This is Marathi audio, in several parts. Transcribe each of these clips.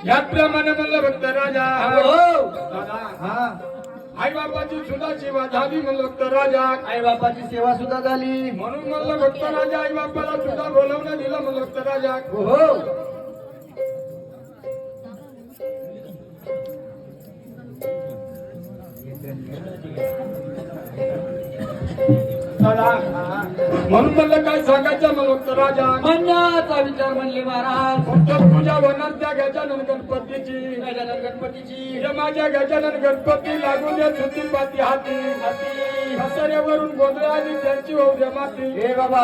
याप्रमाणे म्हणलं भक्त राजा आई बापाची सुद्धा सेवा झाली म्हणलं भक्त राजा आई बापाची सेवा सुद्धा झाली म्हणून म्हणलं भक्त राजा आई बापाला सुद्धा बोलवणं दिलं म्हणलं भक्त राजा हो म्हणून म्हणलं काय सांगायचं म्हणलं भक्त राजा मनाचा विचार म्हणले महाराज फक्त पूजा होणार त्या गजानन गणपतीची गजानन गणपतीची या माझ्या गजानन गणपती लागून द्या सुती पाती हाती हसऱ्यावरून गोंधळ आली त्यांची होऊ द्या माती हे बाबा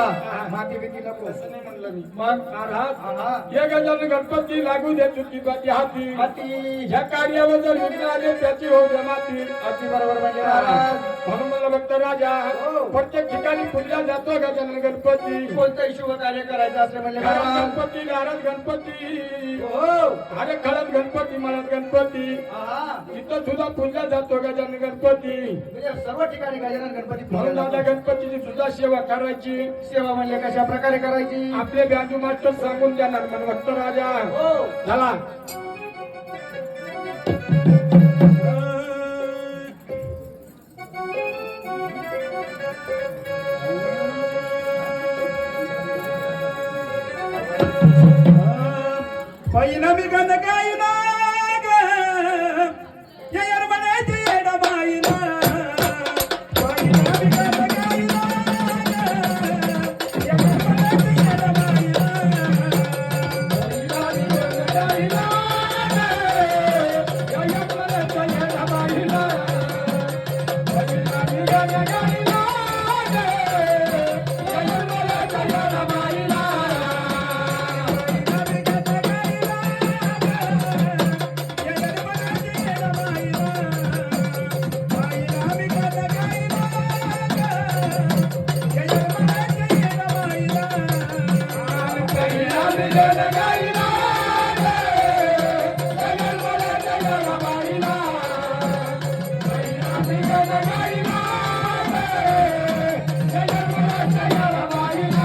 माती भीती नको असं नाही म्हणलं मी मग महाराज या गजानन गणपती लागू द्या सुती पाती हाती हाती ह्या कार्यावर जर विघ्न आले त्याची होऊ द्या माती अगदी बरोबर म्हणजे महाराज म्हणून म्हणलं भक्त राजा प्रत्येक ठिकाणी पूजा जातो गजानन गणपती कोणतंही शुभ कार्य करायचं असलं म्हणजे घरात महाराज गणपती दारात गणपती हो अरे खळत गणपती मनात गणपती तिथं सुद्धा पूजा जातो गजानन गणपती म्हणजे सर्व ठिकाणी गजानन गणपती म्हणून माझ्या गणपतीची सुद्धा सेवा करायची सेवा म्हणजे कशा प्रकारे करायची आपले बँजू मास्टर सांगून देणार मन भक्त राजा हो चला पहिला मी गण गायला जयर म्हणायची येडा बाईला पहिला मी गण गायला जयर म्हणायची येडा बाईला पहिला मी गण गायला जयर म्हणायची येडा बाईला पहिला मी गण गायला जयर म्हणायची येडा बाईला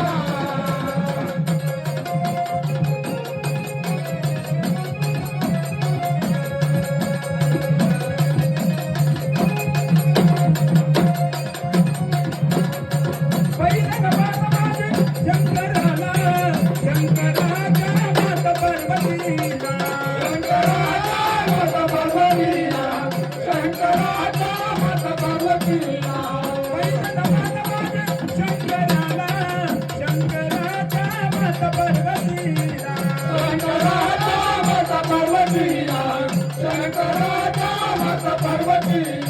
शंकराचा माता पार्वती